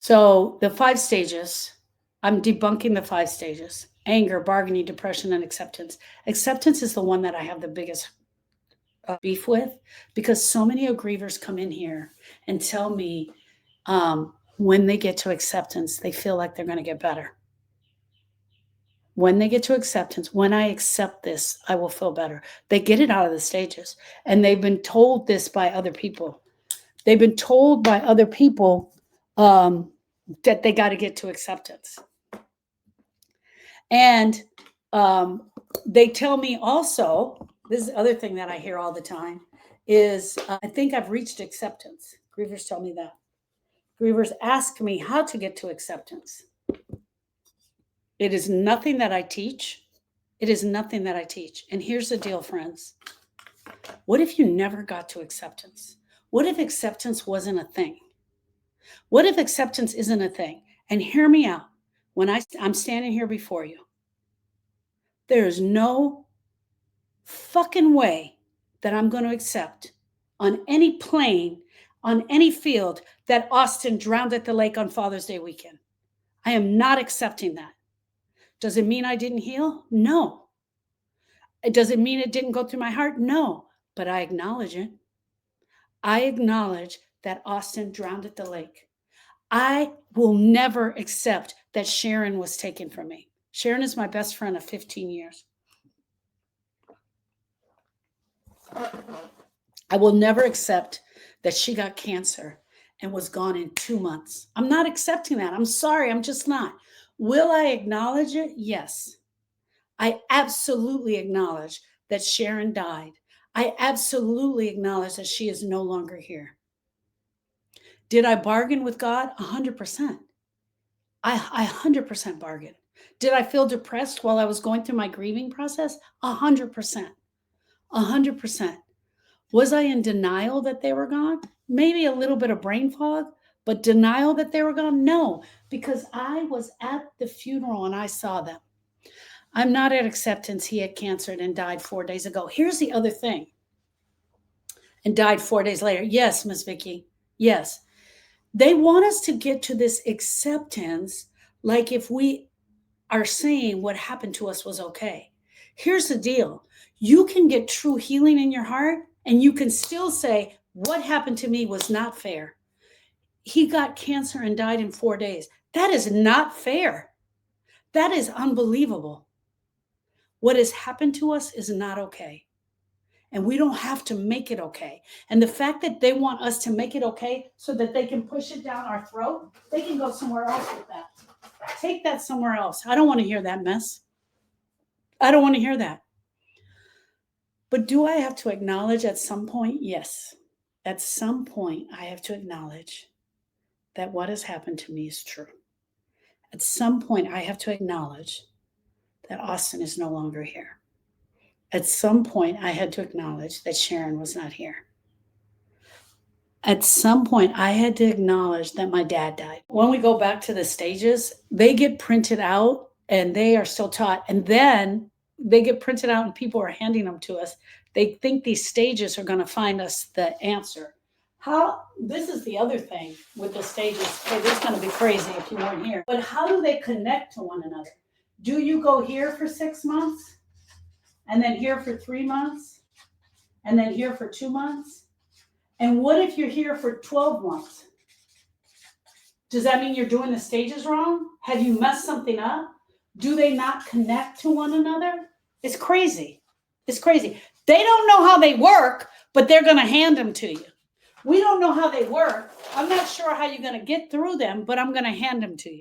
So the 5 stages, I'm debunking the 5 stages: anger, bargaining, depression, and acceptance. Acceptance is the one that I have the biggest beef with, because so many grievers come in here and tell me when they get to acceptance, they feel like they're going to get better. When they get to acceptance, when I accept this, I will feel better. They get it out of the stages, and they've been told this by other people. They've been told by other people that they got to get to acceptance. And they tell me also, this is the other thing that I hear all the time, is I think I've reached acceptance. Grievers tell me that. Grievers ask me how to get to acceptance. It is nothing that I teach. It is nothing that I teach. And here's the deal, friends. What if you never got to acceptance? What if acceptance wasn't a thing? What if acceptance isn't a thing? And hear me out. When I'm standing here before you, there is no fucking way that I'm going to accept on any plane, on any field, that Austin drowned at the lake on Father's Day weekend. I am not accepting that. Does it mean I didn't heal? No. Does it mean it didn't go through my heart? No. But I acknowledge it. I acknowledge that Austin drowned at the lake. I will never accept that Sharon was taken from me. Sharon is my best friend of 15 years. I will never accept that she got cancer and was gone in 2 months. I'm not accepting that. I'm sorry. I'm just not. Will I acknowledge it? Yes. I absolutely acknowledge that Sharon died. I absolutely acknowledge that she is no longer here. Did I bargain with God? 100%. I 100% bargained. Did I feel depressed while I was going through my grieving process? 100%. 100%. Was I in denial that they were gone? Maybe a little bit of brain fog, but denial that they were gone? No, because I was at the funeral and I saw them. I'm not at acceptance. He had cancer and died 4 days ago. Here's the other thing. And died 4 days later. Yes, Miss Vicky. Yes. They want us to get to this acceptance like if we are saying what happened to us was okay. Here's the deal. You can get true healing in your heart, and you can still say, what happened to me was not fair. He got cancer and died in 4 days. That is not fair. That is unbelievable. What has happened to us is not okay. And we don't have to make it okay. And the fact that they want us to make it okay so that they can push it down our throat, they can go somewhere else with that. Take that somewhere else. I don't want to hear that mess. I don't want to hear that. But do I have to acknowledge at some point? Yes. At some point, I have to acknowledge that what has happened to me is true. At some point, I have to acknowledge that Austin is no longer here. At some point, I had to acknowledge that Sharon was not here. At some point, I had to acknowledge that my dad died. When we go back to the stages, they get printed out and they are still taught. And then they get printed out and people are handing them to us. They think these stages are going to find us the answer. This is the other thing with the stages. Hey, this is going to be crazy if you weren't here. But how do they connect to one another? Do you go here for 6 months? And then here for 3 months? And then here for 2 months? And what if you're here for 12 months? Does that mean you're doing the stages wrong? Have you messed something up? Do they not connect to one another? It's crazy. It's crazy. They don't know how they work, but they're going to hand them to you. We don't know how they work. I'm not sure how you're going to get through them, but I'm going to hand them to you.